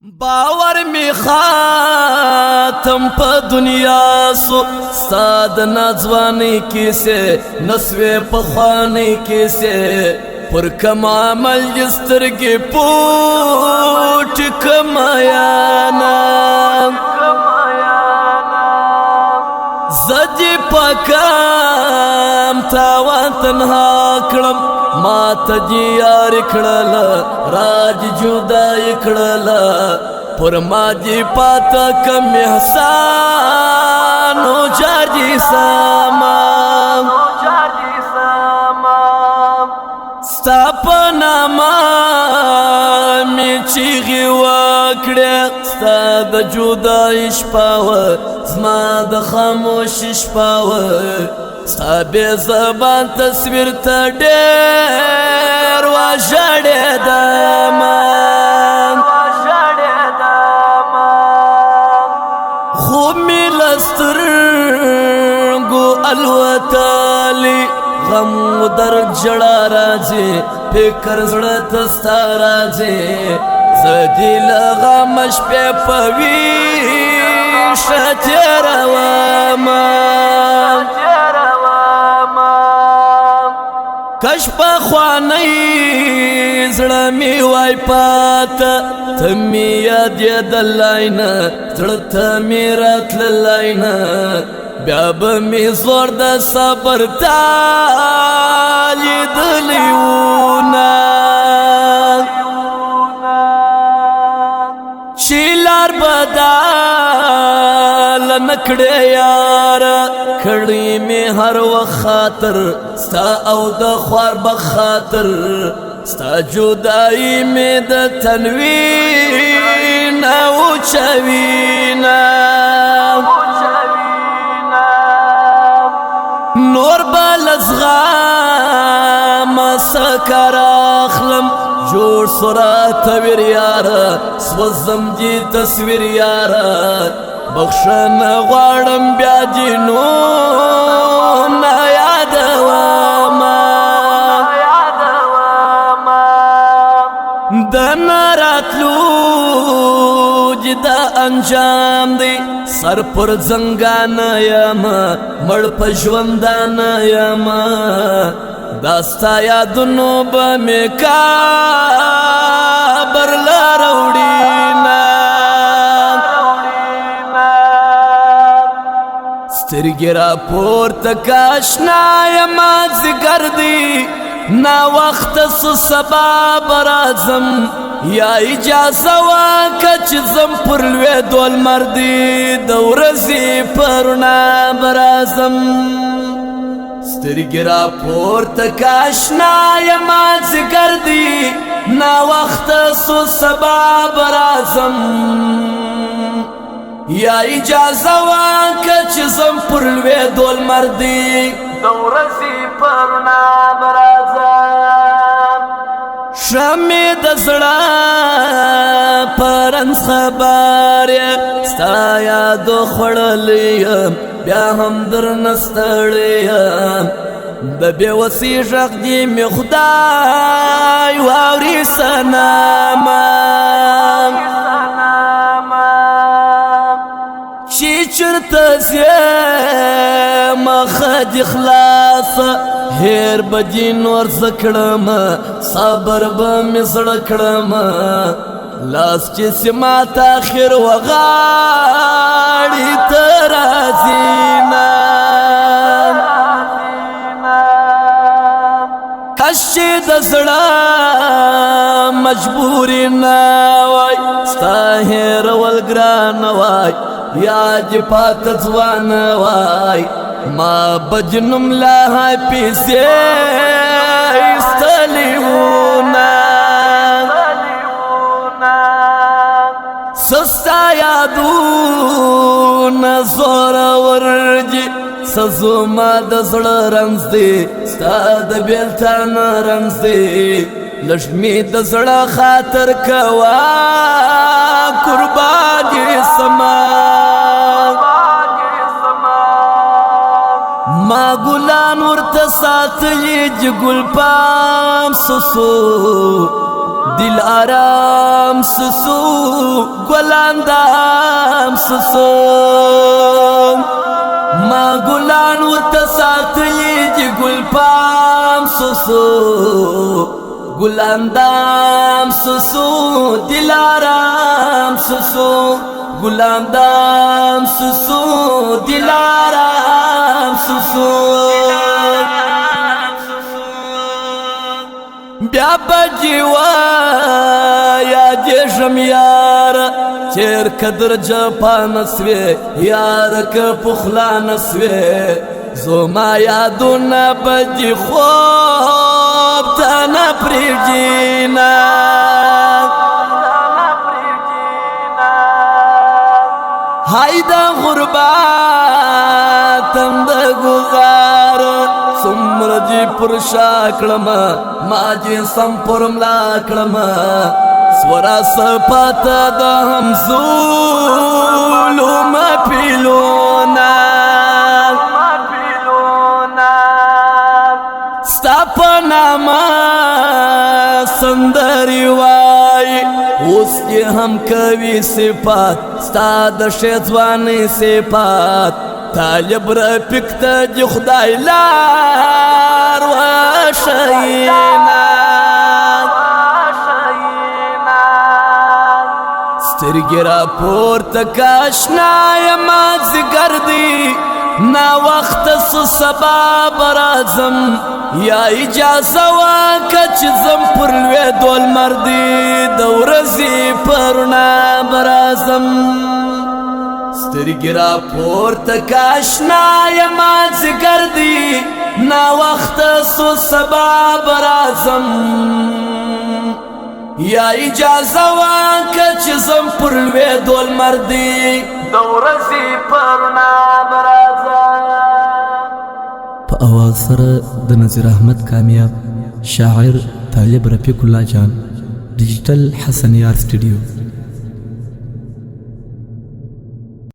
باور می خاتم په دنیا سو ساد نازوانی کیسے نسوے پخوانی کیسے پر کم عمل جسترگی پوٹ کمایانا زجی پاکام تاوان تنها کڑم ما تجی یار کڑلا راج جدائی کڑلا پر ما جی پاتا کم احسانو جارجی سامان ستاپا ناما می چیغی واکڑی ستا دا جدائی شپاوه زما دا خاموش شپاوه ستا بے زبان تصویر تا دیر واشاڑی دامان خوب می لسترگو الوطالی غم در جڑا راجے فکر زڑت ستا راجے زدی لغمش پی پویش تیرا وامان کش پا خوانی زڑمی وائی پاتا تمی یاد ید اللائنا زڑتا می رات للائنا بیاب می زور دا صبر تالی دلیونا چیلار بدال نکڑے یارا کھڑی میں ہر وقت خاطر ستا او دا خوار بخاطر ستا جدائی میں دا تنوین او چوینا نور بالازغام سکر اخلم جوڑ سرا تویر یارا سوزم جی تصویر یارا بخشن غوارم بیا جنون یاد واما دن راتلو جدا انجام دی سر پر زنگان یاما مڑ پجوندان یاما داستا یادنو بمی کابر لروڑینا سترگی را پورتا کاشنا یما زگر دی نا وقت سو سبا برازم یا اجازه واکا چیزم پرلوی دول مردی دورزی پرنا برازم سترگی را پورتا کاشنا یما زگر دی نا وقت سو سبا برازم یا اجازه واکا چیزم پرلوی دول مردی دورزی پرنا برازم شمی دزڑا پرنس خباریم ستا یادو خوڑلیم بیا هم در نستڑیم دا بے وسی شخ دی می خدای واوری سنامم چی چرتا زیم خد اخلاص هیر بجی نور زکڑم صبر بمی زڑکڑم لاس چی سمات آخر وغاڑی ترازینا کشی دزڑا مجبوری ناوائی ستا هیر والگران وائی یا جی پات زوان وائی ما بجنم لها پیسے استلیونا سستا یادون زور ورجی سزو ما دزڑ رنز دی ستا دبیلتان رنز دی لشمی دزڑ خاطر کوا قربانی سمان ما گلان ورتا ساتلی جگل پام سسو دل آرام سسو ګلاندام سسو ما ګلان ورته ساتلي دي ګل پام سسو ګلاندام سسو دلارام سسو ګلاندام سسو دلارام سسو بیا بجوا یاد شم یار چیر قدر جپان سوی یار که پخلان سوی زما یادونه بجی خوب تا نپریجینا هایدا غرباتم د گزار سمر جی پرشا کړما ما جی سم پرملا کړما سورا سپات د همزولو ما پیلونا ستا په نامه سندري وای اوس یې هم کوي صفات ستا د ښځوانۍ صفات طالب رفیق ته د خدای لار وښینا سترګې راپورته که اشنا یمه ځیګر دی ناوخته سو سبا به راځم یا اجازه واکه چې ځم پر لوېدو لمر دی د ورځې په رڼا به راځم سترګې راپورته که اشنا یمه ځیګر دی ناوخته سو سبا به راځم یا اجازه واکه چې ځم پر لوېدو لمر دی د ورځې په رڼا به راځم. په اواز سره د نذیر احمد کامیاب شاعر طالب رفیق الله جان ډیجیټل حسن یار سټوډیو.